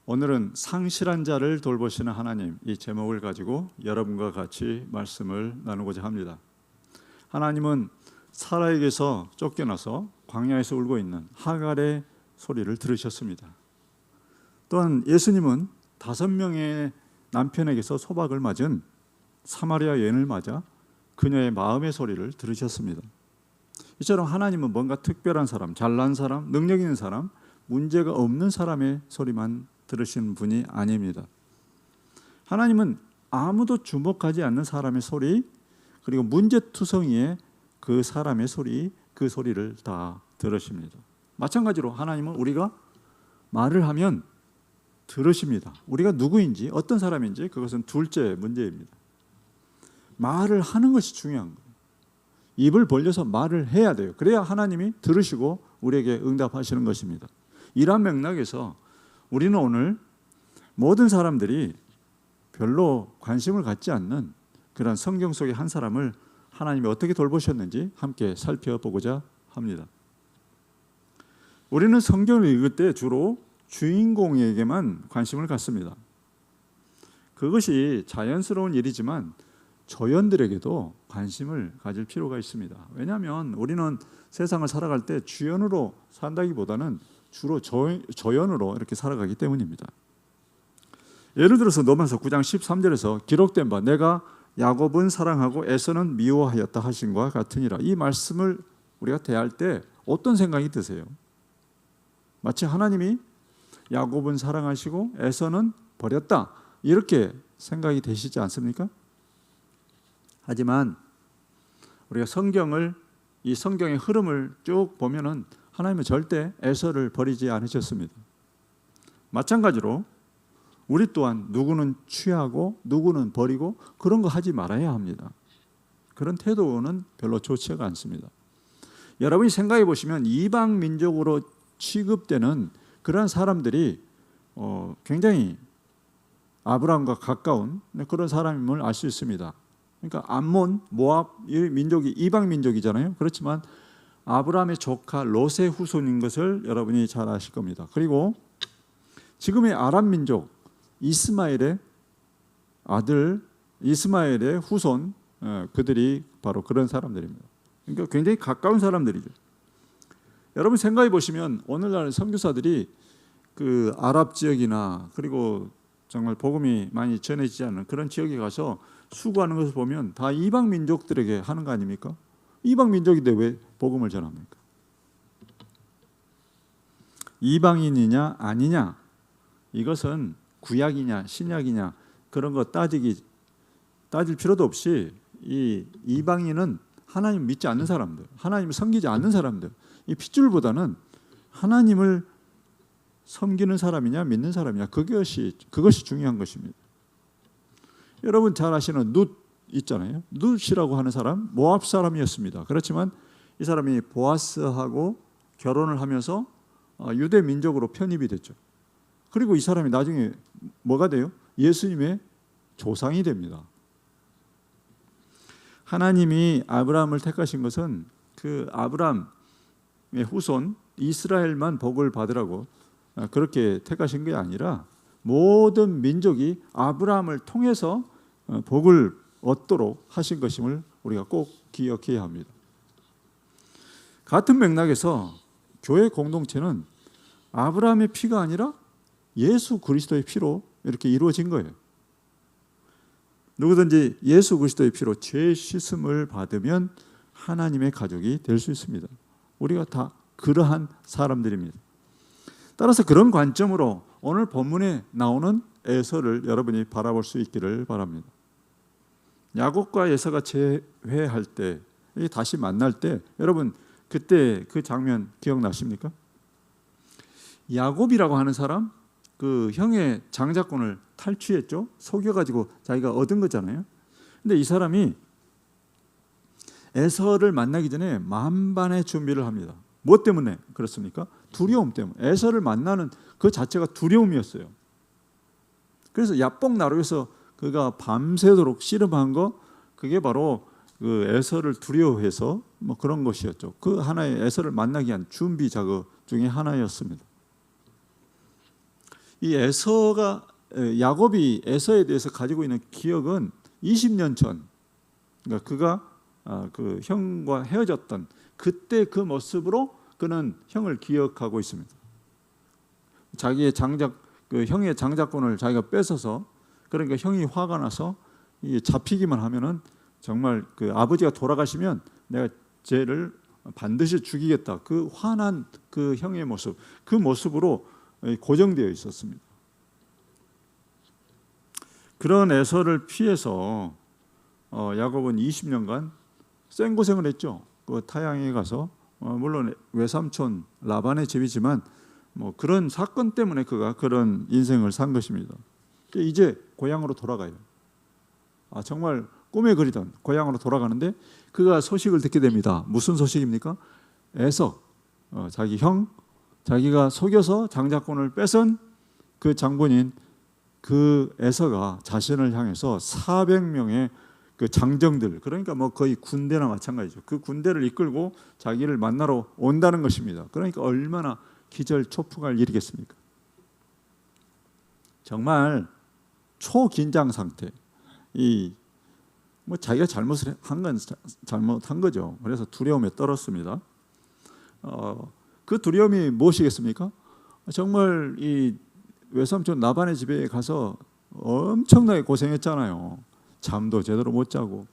오늘은 상실한 자를 돌보시는 하나님, 이 제목을 가지고 여러분과 같이 말씀을 나누고자 합니다. 하나님은 사라에게서 쫓겨나서 광야에서 울고 있는 하갈의 소리를 들으셨습니다. 또한 예수님은 5명의 남편에게서 소박을 맞은 사마리아 여인을 맞아 그녀의 마음의 소리를 들으셨습니다. 이처럼 하나님은 뭔가 특별한 사람, 잘난 사람, 능력 있는 사람, 문제가 없는 사람의 소리만 들으시는 분이 아닙니다. 하나님은 아무도 주목하지 않는 사람의 소리, 그리고 문제투성이의 그 사람의 소리, 그 소리를 다 들으십니다. 마찬가지로 하나님은 우리가 말을 하면 들으십니다. 우리가 누구인지, 어떤 사람인지 그것은 둘째 문제입니다. 말을 하는 것이 중요한 거예요. 입을 벌려서 말을 해야 돼요. 그래야 하나님이 들으시고 우리에게 응답하시는 것입니다. 이러한 맥락에서 우리는 오늘 모든 사람들이 별로 관심을 갖지 않는 그런 성경 속의 한 사람을 하나님이 어떻게 돌보셨는지 함께 살펴보고자 합니다. 우리는 성경을 읽을 때 주로 주인공에게만 관심을 갖습니다. 그것이 자연스러운 일이지만 조연들에게도 관심을 가질 필요가 있습니다. 왜냐하면 우리는 세상을 살아갈 때 주연으로 산다기보다는 주로 조연으로 이렇게 살아가기 때문입니다. 예를 들어서 로마서 9장 13절에서 기록된 바 내가 야곱은 사랑하고 에서는 미워하였다 하신 것과 같으니라. 이 말씀을 우리가 대할 때 어떤 생각이 드세요? 마치 하나님이 야곱은 사랑하시고 에서는 버렸다, 이렇게 생각이 되시지 않습니까? 하지만 우리가 이 성경의 흐름을 쭉 보면은 하나님은 절대 에서를 버리지 않으셨습니다. 마찬가지로 우리 또한 누구는 취하고 누구는 버리고 그런 거 하지 말아야 합니다. 그런 태도는 별로 좋지가 않습니다. 여러분이 생각해 보시면 이방 민족으로 취급되는 그런 사람들이 굉장히 아브라함과 가까운 그런 사람임을 알 수 있습니다. 그러니까 암몬, 모압 이 민족이 이방 민족이잖아요. 그렇지만 아브라함의 조카 롯의 후손인 것을 여러분이 잘 아실 겁니다. 그리고 지금의 아람 민족 이스마엘의 아들, 이스마엘의 후손, 그들이 바로 그런 사람들입니다. 그러니까 굉장히 가까운 사람들이죠. 여러분 생각해 보시면 오늘날 선교사들이 그 아랍 지역이나 그리고 정말 복음이 많이 전해지지 않는 그런 지역에 가서 수고하는 것을 보면 다 이방 민족들에게 하는 거 아닙니까? 이방 민족인데 왜 복음을 전합니까? 이방인이냐 아니냐, 이것은 구약이냐 신약이냐 그런 거 따질 필요도 없이 이 이방인은 하나님 믿지 않는 사람들, 하나님을 섬기지 않는 사람들, 이 핏줄보다는 하나님을 섬기는 사람이냐 믿는 사람이냐, 그것이 중요한 것입니다. 여러분 잘 아시는 룻 있잖아요. 룻이라고 하는 사람 모압 사람이었습니다. 그렇지만 이 사람이 보아스하고 결혼을 하면서 유대 민족으로 편입이 됐죠. 그리고 이 사람이 나중에 뭐가 돼요? 예수님의 조상이 됩니다. 하나님이 아브라함을 택하신 것은 그 아브라함의 후손 이스라엘만 복을 받으라고 그렇게 택하신 게 아니라 모든 민족이 아브라함을 통해서 복을 얻도록 하신 것임을 우리가 꼭 기억해야 합니다. 같은 맥락에서 교회 공동체는 아브라함의 피가 아니라 예수 그리스도의 피로 이렇게 이루어진 거예요. 누구든지 예수 그리스도의 피로 죄 씻음을 받으면 하나님의 가족이 될 수 있습니다. 우리가 다 그러한 사람들입니다. 따라서 그런 관점으로 오늘 본문에 나오는 에서를 여러분이 바라볼 수 있기를 바랍니다. 야곱과 에서가 재회할 때, 다시 만날 때, 여러분 그때 그 장면 기억나십니까? 야곱이라고 하는 사람, 그 형의 장자권을 탈취했죠. 속여가지고 자기가 얻은 거잖아요. 근데 이 사람이 에서를 만나기 전에 만반의 준비를 합니다. 뭐 때문에 그렇습니까? 두려움 때문에. 에서를 만나는 그 자체가 두려움이었어요. 그래서 야복나루에서 그가 밤새도록 씨름한 거, 그게 바로 그 에서를 두려워해서 뭐 그런 것이었죠. 그 하나의 에서를 만나기 위한 준비 작업 중에 하나였습니다. 이 야곱이 에서에 대해서 가지고 있는 기억은 20년 전, 그러니까 그가 그 형과 헤어졌던 그때 그 모습으로 그는 형을 기억하고 있습니다. 자기의 형의 장자권을 자기가 뺏어서, 그러니까 형이 화가 나서 잡히기만 하면은 정말 그 아버지가 돌아가시면 내가 쟤를 반드시 죽이겠다. 그 화난 그 형의 모습, 그 모습으로 고정되어 있었습니다. 그런 에서를 피해서 야곱은 20년간 생고생을 했죠. 그 타향에 가서 물론 외삼촌 라반의 집이지만 뭐 그런 사건 때문에 그가 그런 인생을 산 것입니다. 이제 고향으로 돌아가요. 정말 꿈에 그리던 고향으로 돌아가는데 그가 소식을 듣게 됩니다. 무슨 소식입니까? 에서, 자기 형, 자기가 속여서 장자권을 뺏은 그 장본인 그 에서가 자신을 향해서 400명의 그 장정들, 그러니까 뭐 거의 군대나 마찬가지죠. 그 군대를 이끌고 자기를 만나러 온다는 것입니다. 그러니까 얼마나 기절초풍할 일이겠습니까? 정말 초긴장 상태. 뭐 자기가 잘못을 한 건 잘못한 거죠. 그래서 두려움에 떨었습니다. 그 두려움이 무엇이겠습니까? 정말 이 외삼촌 라반의 집에 가서 엄청나게 고생했잖아요. 잠도 제대로 못 자고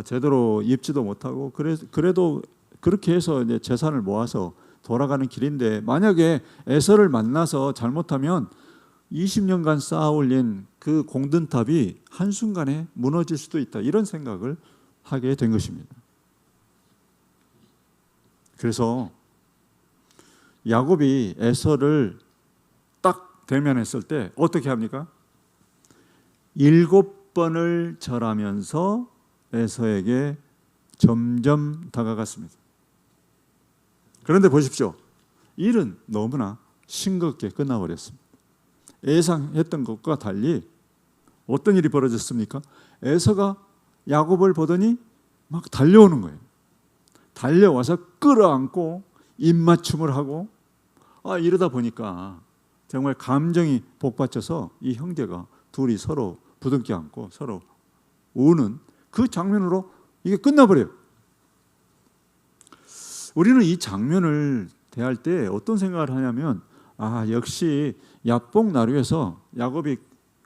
제대로 입지도 못하고 그래도 그렇게 해서 이제 재산을 모아서 돌아가는 길인데, 만약에 에서를 만나서 잘못하면 20년간 쌓아 올린 그 공든탑이 한순간에 무너질 수도 있다, 이런 생각을 하게 된 것입니다. 그래서 야곱이 에서를 딱 대면했을 때 어떻게 합니까? 7번을 절하면서 에서에게 점점 다가갔습니다. 그런데 보십시오. 일은 너무나 싱겁게 끝나버렸습니다. 예상했던 것과 달리 어떤 일이 벌어졌습니까? 에서가 야곱을 보더니 막 달려오는 거예요. 달려와서 끌어안고 입맞춤을 하고, 이러다 보니까 정말 감정이 복받쳐서 이 형제가 둘이 서로 부둥켜 안고 서로 우는 그 장면으로 이게 끝나버려요. 우리는 이 장면을 대할 때 어떤 생각을 하냐면, 역시 야복나루에서 야곱이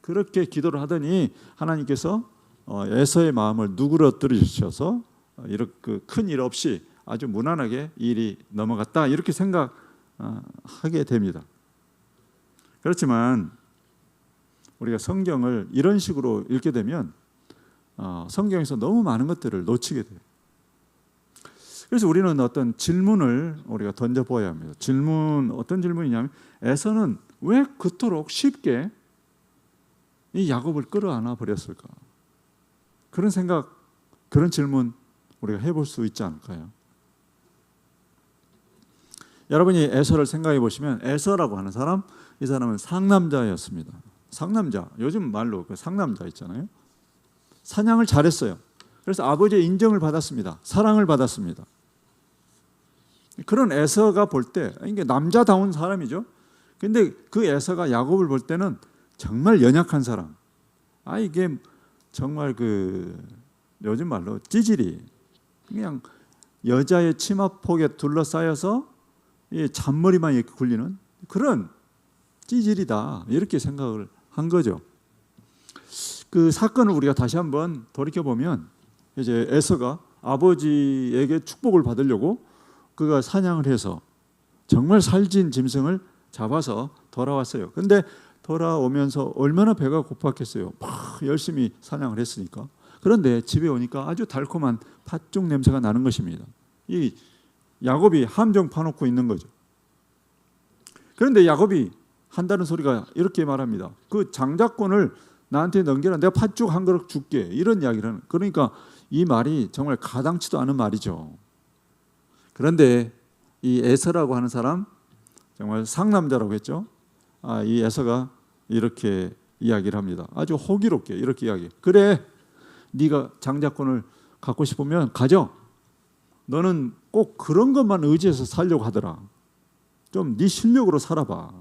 그렇게 기도를 하더니 하나님께서 에서의 마음을 누그러뜨리셔서 이렇게 큰 일 없이 아주 무난하게 일이 넘어갔다, 이렇게 생각하게 됩니다. 그렇지만 우리가 성경을 이런 식으로 읽게 되면 성경에서 너무 많은 것들을 놓치게 돼요. 그래서 우리는 어떤 질문을 우리가 던져보아야 합니다. 어떤 질문이냐면, 에서는 왜 그토록 쉽게 이 야곱을 끌어안아 버렸을까? 그런 생각, 그런 질문 우리가 해볼 수 있지 않을까요? 여러분이 에서를 생각해 보시면, 에서라고 하는 사람, 이 사람은 상남자였습니다. 상남자, 요즘 말로 그 상남자 있잖아요. 사냥을 잘했어요. 그래서 아버지의 인정을 받았습니다. 사랑을 받았습니다. 그런 에서가 볼 때 이게 남자다운 사람이죠. 근데 그 에서가 야곱을 볼 때는 정말 연약한 사람. 이게 정말 그 요즘 말로 찌질이, 그냥 여자의 치마폭에 둘러싸여서 이 잔머리만 이렇게 굴리는 그런 찌질이다, 이렇게 생각을 한 거죠. 그 사건을 우리가 다시 한번 돌이켜 보면, 이제 에서가 아버지에게 축복을 받으려고 그가 사냥을 해서 정말 살진 짐승을 잡아서 돌아왔어요. 근데 돌아오면서 얼마나 배가 고팠겠어요. 막 열심히 사냥을 했으니까. 그런데 집에 오니까 아주 달콤한 팥죽 냄새가 나는 것입니다. 이 야곱이 함정 파놓고 있는 거죠. 그런데 야곱이 한다는 소리가 이렇게 말합니다. 그 장자권을 나한테 넘겨라, 내가 팥죽 한 그릇 줄게, 이런 이야기를 하는. 그러니까 이 말이 정말 가당치도 않은 말이죠. 그런데 이 에서라고 하는 사람, 정말 상남자라고 했죠. 이 에서가 이렇게 이야기를 합니다. 아주 호기롭게 이렇게 이야기. 그래, 네가 장자권을 갖고 싶으면 가져. 너는 꼭 그런 것만 의지해서 살려고 하더라. 좀 네 실력으로 살아봐.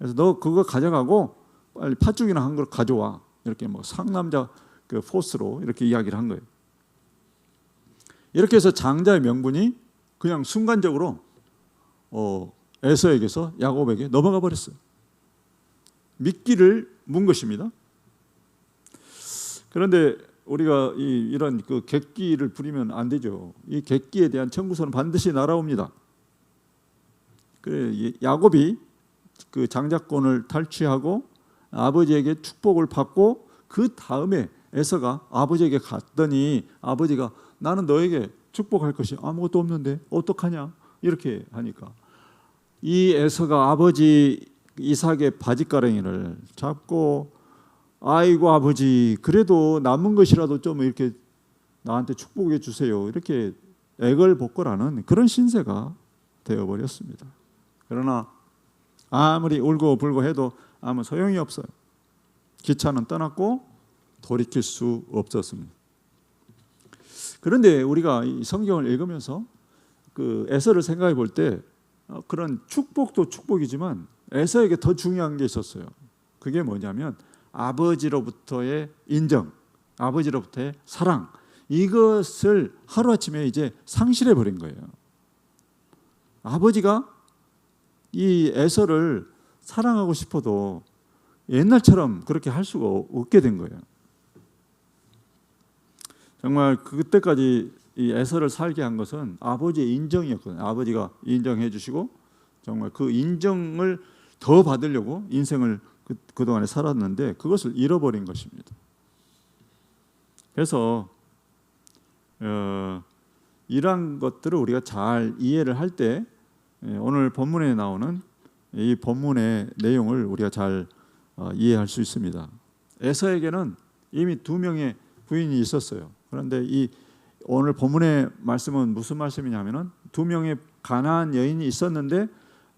그래서 너 그거 가져가고 빨리 팥죽이나 한 걸 가져와. 이렇게 뭐 상남자 그 포스로 이렇게 이야기를 한 거예요. 이렇게 해서 장자의 명분이 그냥 순간적으로 에서에게서 야곱에게 넘어가 버렸어요. 미끼를 문 것입니다. 그런데 우리가 이런 그 객기를 부리면 안 되죠. 이 객기에 대한 청구서는 반드시 날아옵니다. 그래, 야곱이 그 장자권을 탈취하고 아버지에게 축복을 받고 그 다음에 에서가 아버지에게 갔더니 아버지가 나는 너에게 축복할 것이 아무것도 없는데 어떡하냐 이렇게 하니까 이 에서가 아버지 이삭의 바지가랑이를 잡고 아이고 아버지 그래도 남은 것이라도 좀 이렇게 나한테 축복해 주세요 이렇게 애걸복걸하는 그런 신세가 되어버렸습니다. 그러나 아무리 울고 불고 해도 아무 소용이 없어요. 기차는 떠났고 돌이킬 수 없었습니다. 그런데 우리가 이 성경을 읽으면서 그 에서를 생각해 볼 때 그런 축복도 축복이지만 에서에게 더 중요한 게 있었어요. 그게 뭐냐면 아버지로부터의 인정, 아버지로부터의 사랑 이것을 하루아침에 이제 상실해 버린 거예요. 아버지가 이 에서를 사랑하고 싶어도 옛날처럼 그렇게 할 수가 없게 된 거예요. 정말 그때까지 이 에서를 살게 한 것은 아버지의 인정이었거든요. 아버지가 인정해 주시고 정말 그 인정을 더 받으려고 인생을 그동안에 살았는데 그것을 잃어버린 것입니다. 그래서 이러한 것들을 우리가 잘 이해를 할 때 오늘 본문에 나오는 이 본문의 내용을 우리가 잘 이해할 수 있습니다. 에서에게는 이미 2명의 부인이 있었어요. 그런데 이 오늘 본문의 말씀은 무슨 말씀이냐면은 2명의 가나안 여인이 있었는데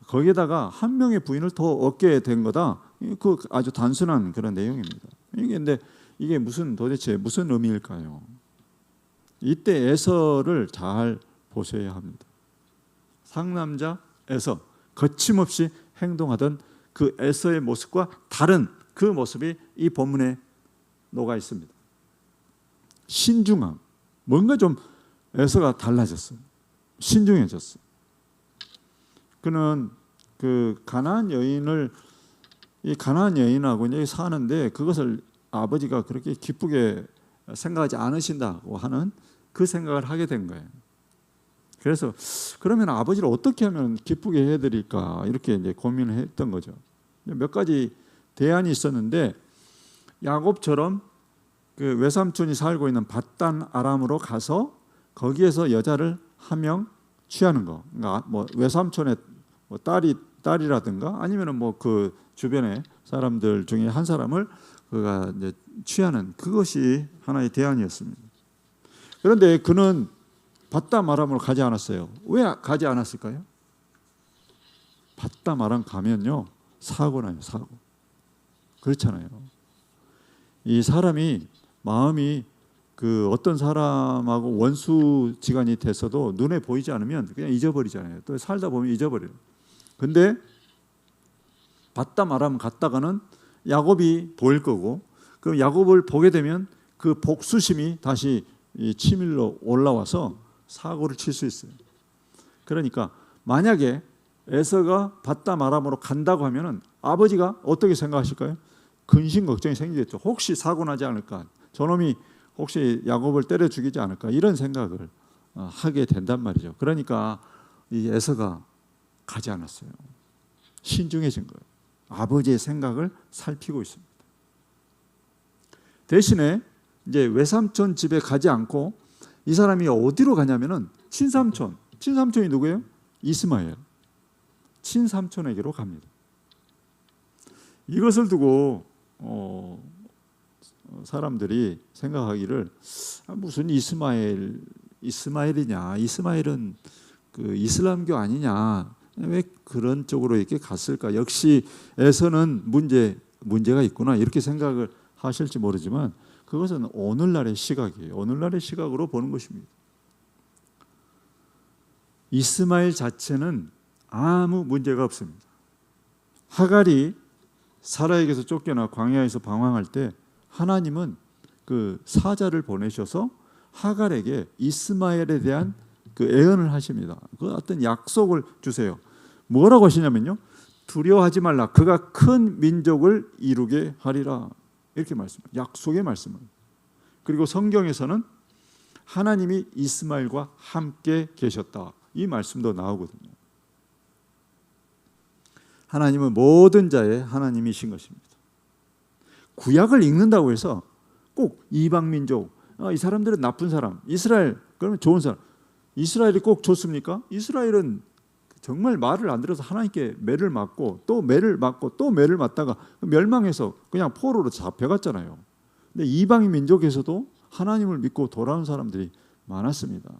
거기에다가 1명의 부인을 더 얻게 된 거다. 그 아주 단순한 그런 내용입니다. 근데 이게 도대체 무슨 의미일까요? 이때 에서를 잘 보셔야 합니다. 상남자 에서 거침없이 행동하던 그 에서의 모습과 다른 그 모습이 이 본문에 녹아 있습니다. 신중함, 뭔가 좀 에서가 달라졌어요. 신중해졌어요. 그는 그 가나안 여인을 이 가나안 여인하고 이제 사는데 그것을 아버지가 그렇게 기쁘게 생각하지 않으신다고 하는 그 생각을 하게 된 거예요. 그래서 그러면 아버지를 어떻게 하면 기쁘게 해드릴까 이렇게 이제 고민을 했던 거죠. 몇 가지 대안이 있었는데 야곱처럼 그 외삼촌이 살고 있는 밧단 아람으로 가서 거기에서 여자를 한 명 취하는 거. 그러니까 뭐 외삼촌의 뭐 딸이라든가 아니면은 뭐 그 주변의 사람들 중에 한 사람을 그가 이제 취하는 그것이 하나의 대안이었습니다. 그런데 그는 밧담 아람으로 가지 않았어요. 왜 가지 않았을까요? 밧담 아람 가면요 사고 나요. 사고. 그렇잖아요. 이 사람이 마음이 그 어떤 사람하고 원수지간이 됐어도 눈에 보이지 않으면 그냥 잊어버리잖아요. 또 살다 보면 잊어버려요. 근데 밧담 아람 갔다가는 야곱이 보일 거고 그럼 야곱을 보게 되면 그 복수심이 다시 치밀러 올라와서 사고를 칠 수 있어요. 그러니까 만약에 에서가 밧담 아람으로 간다고 하면은 아버지가 어떻게 생각하실까요? 근심 걱정이 생기겠죠. 혹시 사고 나지 않을까? 저놈이 혹시 야곱을 때려 죽이지 않을까? 이런 생각을 하게 된단 말이죠. 그러니까 이 에서가 가지 않았어요. 신중해진 거예요. 아버지의 생각을 살피고 있습니다. 대신에 이제 외삼촌 집에 가지 않고 이 사람이 어디로 가냐면은 친삼촌이 누구예요? 이스마엘. 친삼촌에게로 갑니다. 이것을 두고 사람들이 생각하기를 무슨 이스마엘이냐? 이스마엘은 그 이슬람교 아니냐? 왜 그런 쪽으로 이렇게 갔을까? 역시 에서는 문제가 있구나 이렇게 생각을 하실지 모르지만 그것은 오늘날의 시각이에요. 오늘날의 시각으로 보는 것입니다. 이스마엘 자체는 아무 문제가 없습니다. 하갈이 사라에게서 쫓겨나 광야에서 방황할 때 하나님은 그 사자를 보내셔서 하갈에게 이스마엘에 대한 그 예언을 하십니다. 그 어떤 약속을 주세요. 뭐라고 하시냐면요, 두려워하지 말라. 그가 큰 민족을 이루게 하리라. 이렇게 말씀합니다. 약속의 말씀을. 그리고 성경에서는 하나님이 이스마엘과 함께 계셨다. 이 말씀도 나오거든요. 하나님은 모든 자의 하나님이신 것입니다. 구약을 읽는다고 해서 꼭 이방 민족, 이 사람들은 나쁜 사람, 이스라엘 그러면 좋은 사람. 이스라엘이 꼭 좋습니까? 이스라엘은 정말 말을 안 들어서 하나님께 매를 맞고 또 매를 맞고 또 매를 맞다가 멸망해서 그냥 포로로 잡혀갔잖아요. 근데 이방 민족에서도 하나님을 믿고 돌아온 사람들이 많았습니다.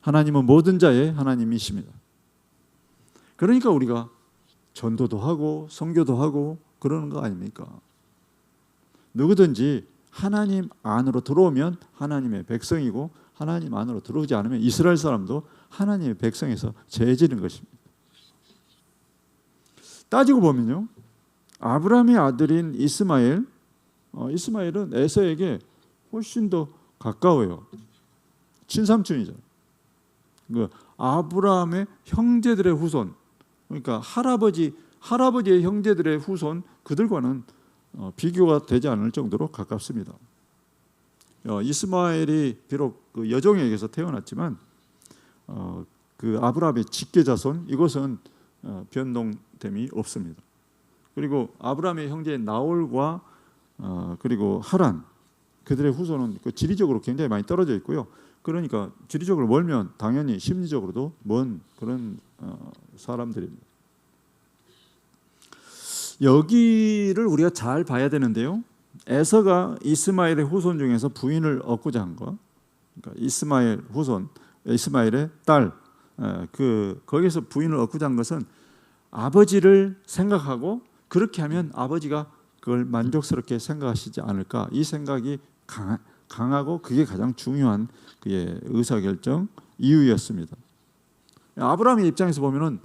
하나님은 모든 자의 하나님이십니다. 그러니까 우리가 전도도 하고 선교도 하고 그러는 거 아닙니까? 누구든지 하나님 안으로 들어오면 하나님의 백성이고 하나님 안으로 들어오지 않으면 이스라엘 사람도 하나님의 백성에서 제해지는 것입니다. 따지고 보면요, 아브라함의 아들인 이스마엘은 에서에게 훨씬 더 가까워요. 친삼촌이죠. 그 아브라함의 형제들의 후손, 그러니까 할아버지의 형제들의 후손, 그들과는 비교가 되지 않을 정도로 가깝습니다. 이스마엘이 비록 그 여종에게서 태어났지만 그 아브라함의 직계 자손, 이것은 변동됨이 없습니다. 그리고 아브라함의 형제 나홀과 그리고 하란, 그들의 후손은 그 지리적으로 굉장히 많이 떨어져 있고요. 그러니까 지리적으로 멀면 당연히 심리적으로도 먼 그런 사람들입니다. 여기를 우리가 잘 봐야 되는데요, 에서가 이스마엘의 후손 중에서 부인을 얻고자 한 것, 그러니까 이스마엘 후손, 이스마엘의 딸, 거기서 부인을 얻고자 한 것은 아버지를 생각하고 그렇게 하면 아버지가 그걸 만족스럽게 생각하시지 않을까, 이 생각이 강하고 그게 가장 중요한 그의 의사결정 이유였습니다. 아브라함의 입장에서 보면은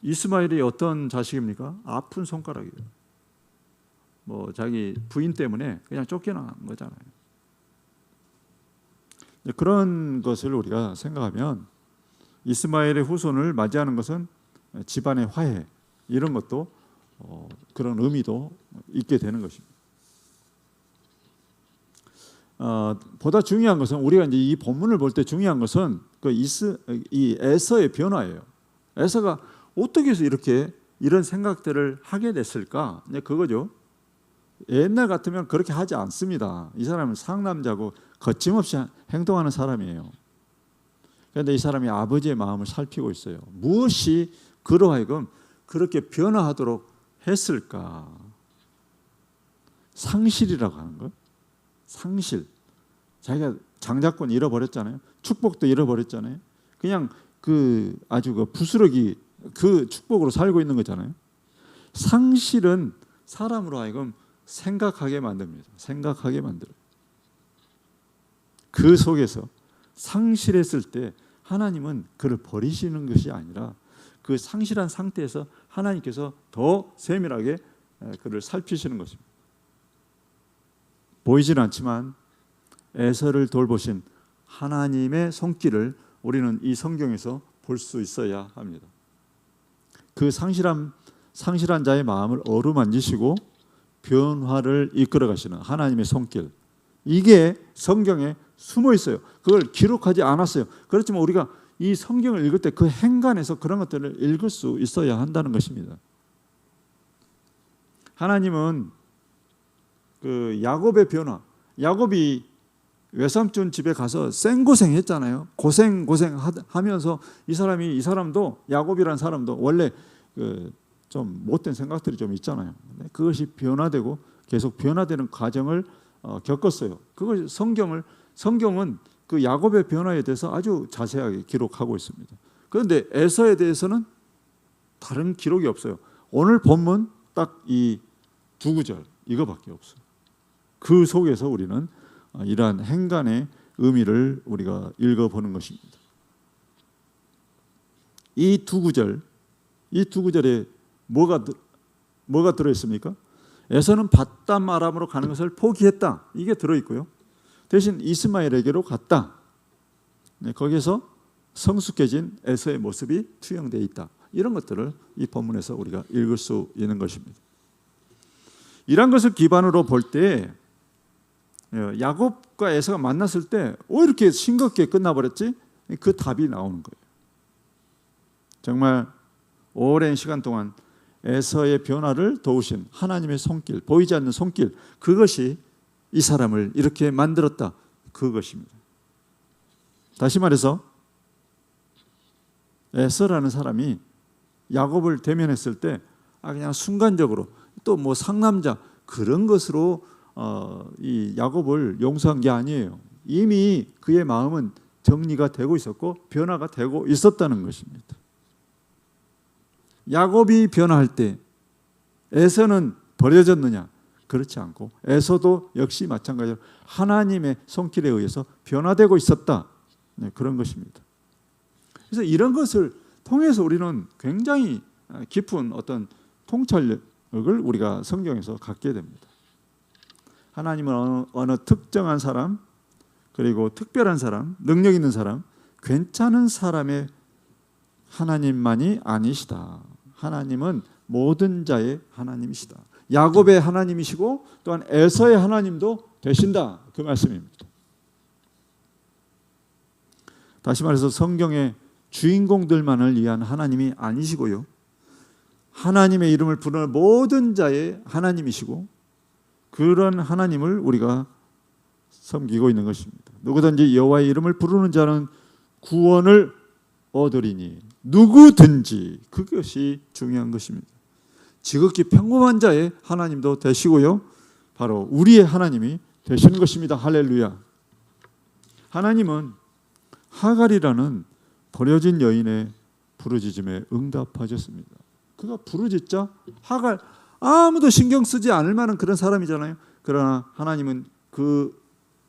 이스마엘이 어떤 자식입니까? 아픈 손가락이에요. 뭐 자기 부인 때문에 그냥 쫓겨난 거잖아요. 그런 것을 우리가 생각하면 이스마엘의 후손을 맞이하는 것은 집안의 화해, 이런 것도 그런 의미도 있게 되는 것입니다. 보다 중요한 것은, 우리가 이제 이 본문을 볼 때 중요한 것은 이 에서의 변화예요. 에서가 어떻게 해서 이렇게 이런 생각들을 하게 됐을까? 그거죠. 옛날 같으면 그렇게 하지 않습니다. 이 사람은 상남자고 거침없이 행동하는 사람이에요. 그런데 이 사람이 아버지의 마음을 살피고 있어요. 무엇이 그로 하여금 그렇게 변화하도록 했을까? 상실이라고 하는 것. 상실. 자기가 장자권 잃어버렸잖아요. 축복도 잃어버렸잖아요. 그냥 아주 부스러기 그 축복으로 살고 있는 거잖아요. 상실은 사람으로 하여금 생각하게 만듭니다. 생각하게 만들어요. 그 속에서 상실했을 때 하나님은 그를 버리시는 것이 아니라 그 상실한 상태에서 하나님께서 더 세밀하게 그를 살피시는 것입니다. 보이지는 않지만 에서를 돌보신 하나님의 손길을 우리는 이 성경에서 볼 수 있어야 합니다. 그 상실한 자의 마음을 어루만지시고 변화를 이끌어 가시는 하나님의 손길, 이게 성경에 숨어 있어요. 그걸 기록하지 않았어요. 그렇지만 우리가 이 성경을 읽을 때 그 행간에서 그런 것들을 읽을 수 있어야 한다는 것입니다. 하나님은 그 야곱의 변화, 야곱이 외삼촌 집에 가서 생고생했잖아요. 고생하면서 이 사람도, 야곱이라는 사람도 원래 좀 못된 생각들이 좀 있잖아요. 그것이 변화되고 계속 변화되는 과정을 겪었어요. 그걸 성경은 그 야곱의 변화에 대해서 아주 자세하게 기록하고 있습니다. 그런데 에서에 대해서는 다른 기록이 없어요. 오늘 본문 딱 이 두 구절 이거밖에 없어요. 그 속에서 우리는 이러한 행간의 의미를 우리가 읽어보는 것입니다. 이 두 구절의 뭐가 들어있습니까? 에서는 밧담 아람으로 가는 것을 포기했다. 이게 들어있고요. 대신 이스마엘에게로 갔다. 거기에서 성숙해진 에서의 모습이 투영되어 있다. 이런 것들을 이 본문에서 우리가 읽을 수 있는 것입니다. 이런 것을 기반으로 볼 때 야곱과 에서가 만났을 때 왜 이렇게 싱겁게 끝나버렸지? 그 답이 나오는 거예요. 정말 오랜 시간 동안 에서의 변화를 도우신 하나님의 손길, 보이지 않는 손길, 그것이 이 사람을 이렇게 만들었다. 그것입니다. 다시 말해서 에서라는 사람이 야곱을 대면했을 때 그냥 순간적으로 또 뭐 상남자 그런 것으로 이 야곱을 용서한 게 아니에요. 이미 그의 마음은 정리가 되고 있었고 변화가 되고 있었다는 것입니다. 야곱이 변화할 때 에서는 버려졌느냐? 그렇지 않고 에서도 역시 마찬가지로 하나님의 손길에 의해서 변화되고 있었다. 그런 것입니다. 그래서 이런 것을 통해서 우리는 굉장히 깊은 어떤 통찰력을 우리가 성경에서 갖게 됩니다. 하나님은 어느 특정한 사람, 그리고 특별한 사람, 능력 있는 사람, 괜찮은 사람의 하나님만이 아니시다. 하나님은 모든 자의 하나님이시다. 야곱의 하나님이시고 또한 에서의 하나님도 되신다. 그 말씀입니다. 다시 말해서 성경의 주인공들만을 위한 하나님이 아니시고요. 하나님의 이름을 부르는 모든 자의 하나님이시고 그런 하나님을 우리가 섬기고 있는 것입니다. 누구든지 여호와의 이름을 부르는 자는 구원을 얻으리니 누구든지 그것이 중요한 것입니다. 지극히 평범한 자의 하나님도 되시고요. 바로 우리의 하나님이 되시는 것입니다. 할렐루야. 하나님은 하갈이라는 버려진 여인의 부르짖음에 응답하셨습니다. 그가 부르짖자 하갈 아무도 신경 쓰지 않을 만한 그런 사람이잖아요. 그러나 하나님은 그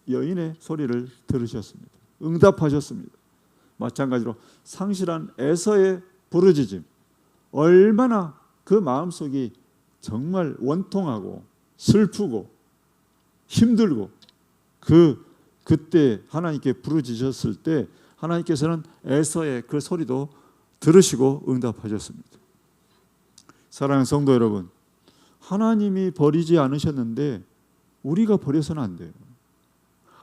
여인의 소리를 들으셨습니다. 응답하셨습니다. 마찬가지로 상실한 에서의 부르짖음, 얼마나 그 마음속이 정말 원통하고 슬프고 힘들고 그때 하나님께 부르짖었을 때 하나님께서는 에서의 그 소리도 들으시고 응답하셨습니다. 사랑하는 성도 여러분, 하나님이 버리지 않으셨는데 우리가 버려서는 안 돼요.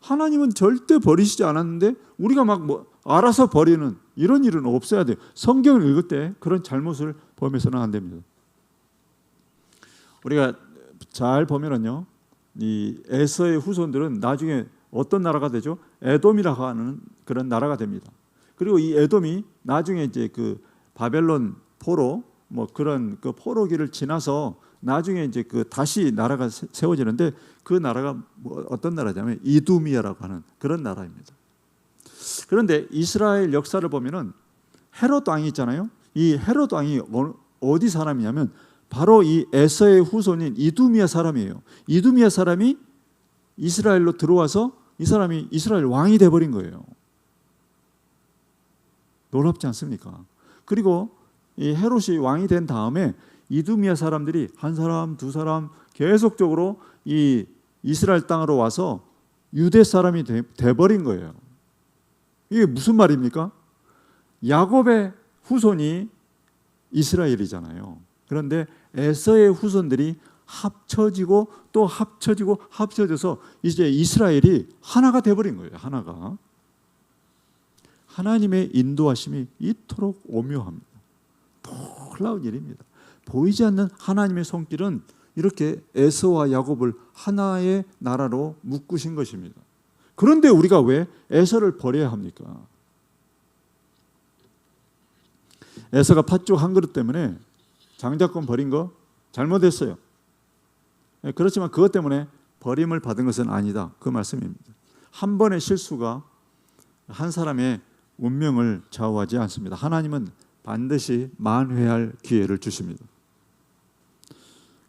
하나님은 절대 버리시지 않았는데 우리가 막 알아서 버리는 이런 일은 없어야 돼요. 성경을 읽을 때 그런 잘못을 범해서는 안 됩니다. 우리가 잘 보면은요, 이 에서의 후손들은 나중에 어떤 나라가 되죠? 에돔이라고 하는 그런 나라가 됩니다. 그리고 이 에돔이 나중에 이제 그 바벨론 포로 뭐 그런 그 포로기를 지나서 나중에 이제 그 다시 나라가 세워지는데 그 나라가 뭐 어떤 나라냐면 이두미아라고 하는 그런 나라입니다. 그런데 이스라엘 역사를 보면은 헤롯 왕이 있잖아요. 이 헤롯 왕이 어디 사람이냐면 바로 이 에서의 후손인 이두미아 사람이에요. 이두미아 사람이 이스라엘로 들어와서 이 사람이 이스라엘 왕이 돼버린 거예요. 놀랍지 않습니까? 그리고 이 헤롯이 왕이 된 다음에 이두미아 사람들이 한 사람, 두 사람 계속적으로 이 이스라엘 땅으로 와서 유대 사람이 돼버린 거예요. 이게 무슨 말입니까? 야곱의 후손이 이스라엘이잖아요. 그런데 에서의 후손들이 합쳐지고 또 합쳐지고 합쳐져서 이제 이스라엘이 하나가 돼버린 거예요. 하나가. 하나님의 인도하심이 이토록 오묘합니다. 놀라운 일입니다. 보이지 않는 하나님의 손길은 이렇게 에서와 야곱을 하나의 나라로 묶으신 것입니다. 그런데 우리가 왜 에서를 버려야 합니까? 에서가 팥죽 한 그릇 때문에 장자권 버린 거 잘못했어요. 그렇지만 그것 때문에 버림을 받은 것은 아니다. 그 말씀입니다. 한 번의 실수가 한 사람의 운명을 좌우하지 않습니다. 하나님은 반드시 만회할 기회를 주십니다.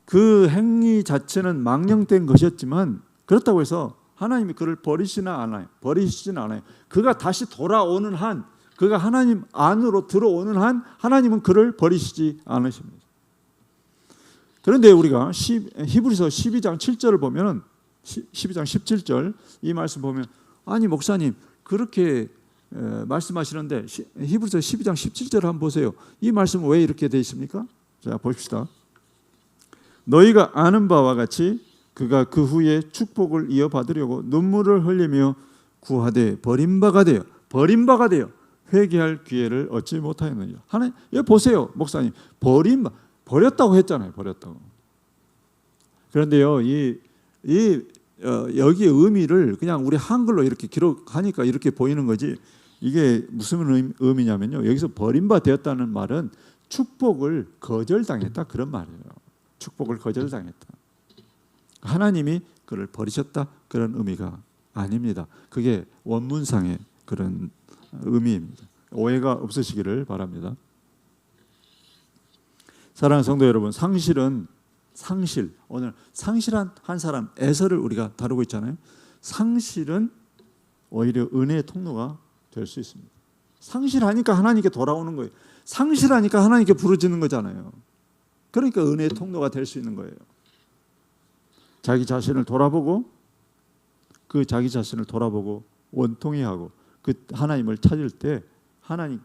그 행위 자체는 망령된 것이었지만 그렇다고 해서 하나님이 그를 버리시지는 않아요. 그가 다시 돌아오는 한, 그가 하나님 안으로 들어오는 한 하나님은 그를 버리시지 않으십니다. 그런데 우리가 히브리서 12장 7절을 보면 12장 17절 이 말씀 보면 아니 목사님 그렇게 말씀하시는데 히브리서 12장 17절을 한번 보세요. 이 말씀은 왜 이렇게 되어 있습니까? 자 봅시다. 너희가 아는 바와 같이 그가 그 후에 축복을 이어받으려고 눈물을 흘리며 구하되 버림바가 되어 회개할 기회를 얻지 못하였느니라. 하나님 여기 보세요 목사님 버렸다고 했잖아요. 버렸다고. 그런데요 여기의 의미를 그냥 우리 한글로 이렇게 기록하니까 이렇게 보이는 거지 이게 무슨 의미냐면요. 여기서 버림바 되었다는 말은 축복을 거절당했다 그런 말이에요. 축복을 거절당했다. 하나님이 그를 버리셨다 그런 의미가 아닙니다. 그게 원문상의 그런 의미입니다. 오해가 없으시기를 바랍니다. 사랑하는 성도 여러분, 오늘 상실한 한 사람 에서를 우리가 다루고 있잖아요. 상실은 오히려 은혜의 통로가 될 수 있습니다. 상실하니까 하나님께 돌아오는 거예요. 상실하니까 하나님께 부르짖는 거잖아요. 그러니까 은혜의 통로가 될 수 있는 거예요. 자기 자신을 돌아보고 원통히 하고 그 하나님을 찾을 때 하나님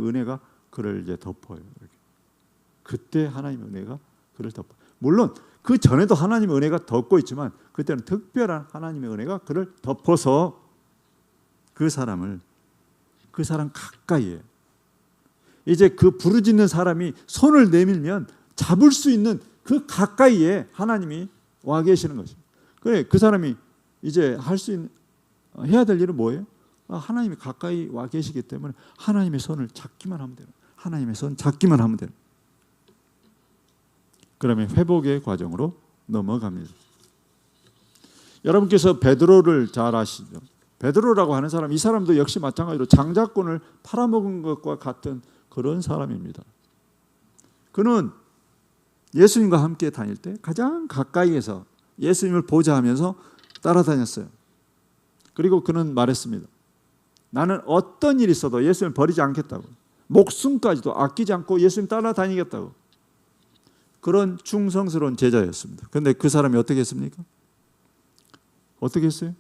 은혜가 그를 이제 덮어요. 이렇게. 그때 하나님의 은혜가 그를 덮어. 물론 그 전에도 하나님의 은혜가 덮고 있지만 그때는 특별한 하나님의 은혜가 그를 덮어서 그 사람 가까이에 이제 그 부르짖는 사람이 손을 내밀면 잡을 수 있는 그 가까이에 하나님이 와 계시는 것입니다. 그래 그 사람이 이제 해야 될 일은 뭐예요? 하나님이 가까이 와 계시기 때문에 하나님의 손을 잡기만 하면 돼요. 하나님의 손 잡기만 하면 돼요. 그러면 회복의 과정으로 넘어갑니다. 여러분께서 베드로를 잘 아시죠? 베드로라고 하는 사람, 이 사람도 역시 마찬가지로 장자권을 팔아먹은 것과 같은 그런 사람입니다. 그는 예수님과 함께 다닐 때 가장 가까이에서 예수님을 보자 하면서 따라다녔어요. 그리고 그는 말했습니다. 나는 어떤 일이 있어도 예수님을 버리지 않겠다고. 목숨까지도 아끼지 않고 예수님 따라다니겠다고. 그런 충성스러운 제자였습니다. 그런데 그 사람이 어떻게 했습니까? 어떻게 했어요?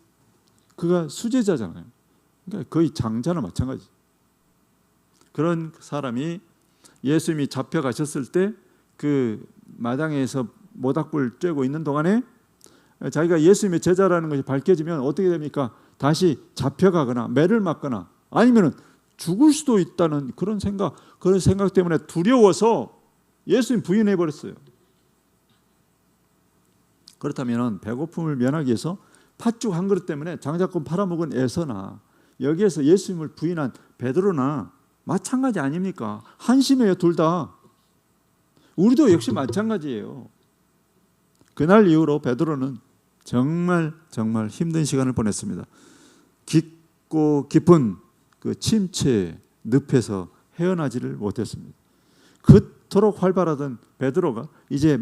그가 수제자잖아요. 그러니까 거의 장자나 마찬가지. 그런 사람이 예수님이 잡혀가셨을 때 그 마당에서 모닥불 쬐고 있는 동안에 자기가 예수님의 제자라는 것이 밝혀지면 어떻게 됩니까? 다시 잡혀가거나 매를 맞거나 아니면 죽을 수도 있다는 그런 생각 때문에 두려워서 예수님 부인해 버렸어요. 그렇다면 배고픔을 면하기 위해서 팥죽 한 그릇 때문에 장자권 팔아먹은 에서나 여기에서 예수님을 부인한 베드로나 마찬가지 아닙니까? 한심해요, 둘 다. 우리도 역시 마찬가지예요. 그날 이후로 베드로는 정말 힘든 시간을 보냈습니다. 깊고 깊은 그 침체 늪에서 헤어나지를 못했습니다. 그토록 활발하던 베드로가 이제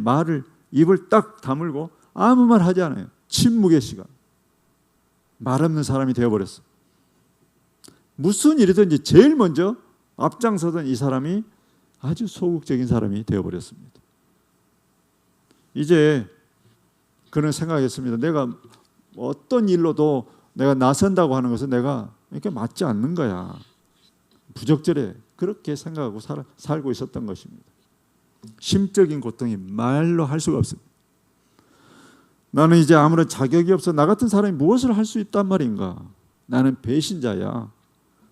입을 딱 다물고 아무 말 하지 않아요. 침묵의 시간. 말 없는 사람이 되어버렸어. 무슨 일이든지 제일 먼저 앞장서던 이 사람이 아주 소극적인 사람이 되어버렸습니다. 이제 그는 생각했습니다. 내가 어떤 일로도 내가 나선다고 하는 것은 내가 이렇게 맞지 않는 거야. 부적절해. 그렇게 생각하고 살고 있었던 것입니다. 심적인 고통이 말로 할 수가 없습니다. 나는 이제 아무런 자격이 없어. 나 같은 사람이 무엇을 할 수 있단 말인가? 나는 배신자야.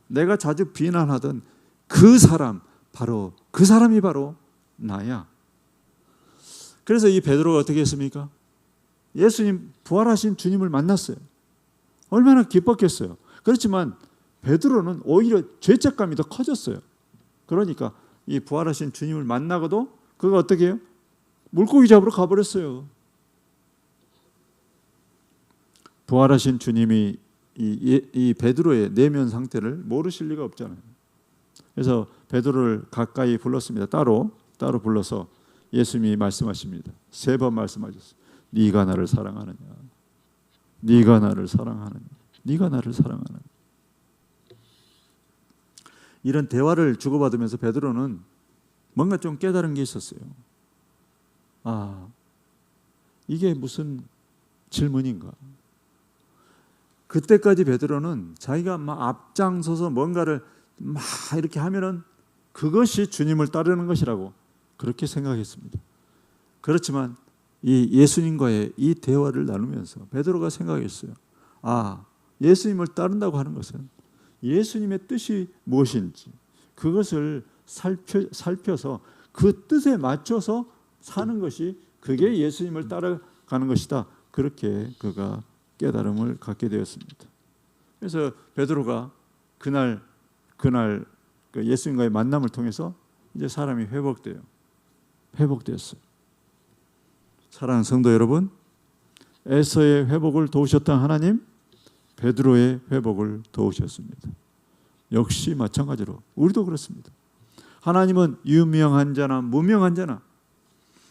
내가 자주 비난하던 그 사람이 바로 나야. 그래서 이 베드로가 어떻게 했습니까? 예수님 부활하신 주님을 만났어요. 얼마나 기뻤겠어요. 그렇지만 베드로는 오히려 죄책감이 더 커졌어요. 그러니까 이 부활하신 주님을 만나고도 그가 어떻게 해요? 물고기 잡으러 가버렸어요. 부활하신 주님이 이 베드로의 내면 상태를 모르실 리가 없잖아요. 그래서 베드로를 가까이 불렀습니다. 따로 불러서 예수님이 말씀하십니다. 3번 말씀하셨어요. 네가 나를 사랑하느냐? 네가 나를 사랑하느냐? 네가 나를 사랑하느냐? 이런 대화를 주고받으면서 베드로는 뭔가 좀 깨달은 게 있었어요. 아, 이게 무슨 질문인가? 그때까지 베드로는 자기가 막 앞장서서 뭔가를 막 이렇게 하면은 그것이 주님을 따르는 것이라고 그렇게 생각했습니다. 그렇지만 이 예수님과의 이 대화를 나누면서 베드로가 생각했어요. 아, 예수님을 따른다고 하는 것은 예수님의 뜻이 무엇인지 그것을 살펴서 그 뜻에 맞춰서 사는 것이 그게 예수님을 따라가는 것이다. 그렇게 그가 깨달음을 갖게 되었습니다. 그래서 베드로가 그날 그 예수님과의 만남을 통해서 이제 사람이 회복되었어요. 사랑하는 성도 여러분, 에서의 회복을 도우셨던 하나님, 베드로의 회복을 도우셨습니다. 역시 마찬가지로 우리도 그렇습니다. 하나님은 유명한 자나 무명한 자나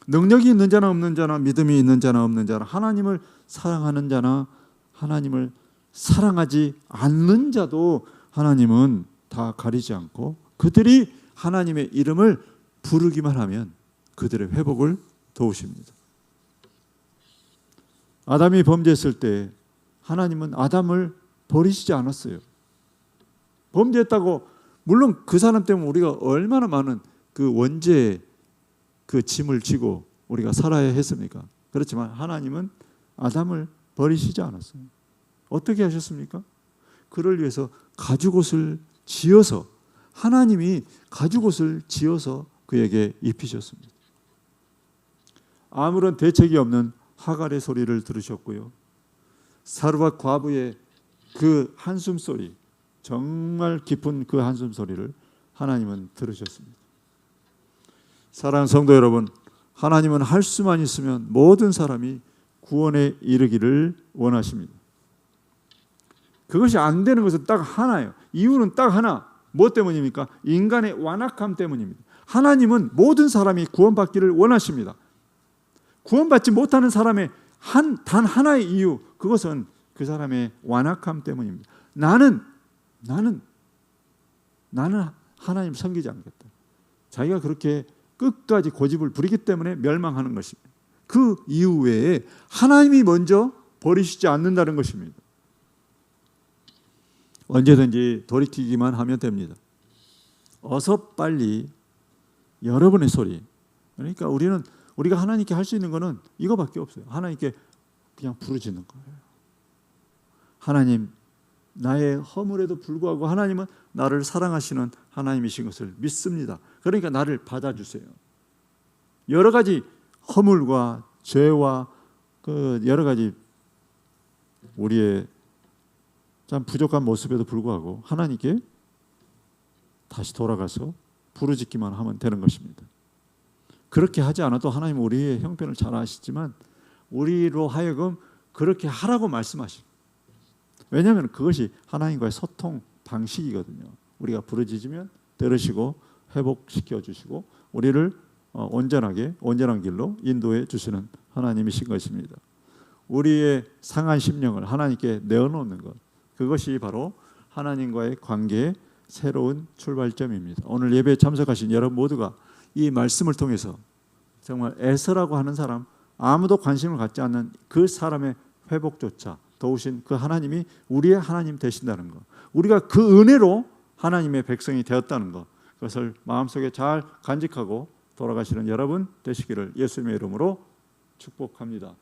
능력이 있는 자나 없는 자나 믿음이 있는 자나 없는 자나 하나님을 사랑하는 자나 하나님을 사랑하지 않는 자도 하나님은 다 가리지 않고 그들이 하나님의 이름을 부르기만 하면 그들의 회복을 도우십니다. 아담이 범죄했을 때 하나님은 아담을 버리시지 않았어요. 범죄했다고 물론 그 사람 때문에 우리가 얼마나 많은 그 원죄의 그 짐을 지고 우리가 살아야 했습니까? 그렇지만 하나님은 아담을 버리시지 않았어요. 어떻게 하셨습니까? 그를 위해서 가죽옷을 지어서 하나님이 가죽옷을 지어서 그에게 입히셨습니다. 아무런 대책이 없는 하갈의 소리를 들으셨고요. 사르밧 과부의 그 한숨 소리, 정말 깊은 그 한숨 소리를 하나님은 들으셨습니다. 사랑하는 성도 여러분, 하나님은 할 수만 있으면 모든 사람이 구원에 이르기를 원하십니다. 그것이 안 되는 것은 딱 하나예요. 이유는 딱 하나. 뭐 때문입니까? 인간의 완악함 때문입니다. 하나님은 모든 사람이 구원받기를 원하십니다. 구원받지 못하는 사람의 단 하나의 이유, 그것은 그 사람의 완악함 때문입니다. 나는 하나님 섬기지 않겠다. 자기가 그렇게 끝까지 고집을 부리기 때문에 멸망하는 것입니다. 그 이유 외에 하나님이 먼저 버리시지 않는다는 것입니다. 언제든지 돌이키기만 하면 됩니다. 어서 빨리 여러분의 소리. 그러니까 우리가 하나님께 할 수 있는 것은 이거밖에 없어요. 하나님께 그냥 부르짖는 거예요. 하나님, 나의 허물에도 불구하고 하나님은 나를 사랑하시는 하나님이신 것을 믿습니다. 그러니까 나를 받아주세요. 여러 가지 허물과 죄와 그 여러 가지 우리의 참 부족한 모습에도 불구하고 하나님께 다시 돌아가서 부르짖기만 하면 되는 것입니다. 그렇게 하지 않아도 하나님은 우리의 형편을 잘 아시지만 우리로 하여금 그렇게 하라고 말씀하십니다. 왜냐하면 그것이 하나님과의 소통 방식이거든요. 우리가 부르짖으면 들으시고 회복시켜 주시고 우리를 온전한 길로 인도해 주시는 하나님이신 것입니다. 우리의 상한 심령을 하나님께 내어놓는 것, 그것이 바로 하나님과의 관계의 새로운 출발점입니다. 오늘 예배에 참석하신 여러분 모두가 이 말씀을 통해서 정말 에서라고 하는 사람, 아무도 관심을 갖지 않는 그 사람의 회복조차 도우신 그 하나님이 우리의 하나님 되신다는 것, 우리가 그 은혜로 하나님의 백성이 되었다는 것, 그것을 마음속에 잘 간직하고 돌아가시는 여러분 되시기를 예수님의 이름으로 축복합니다.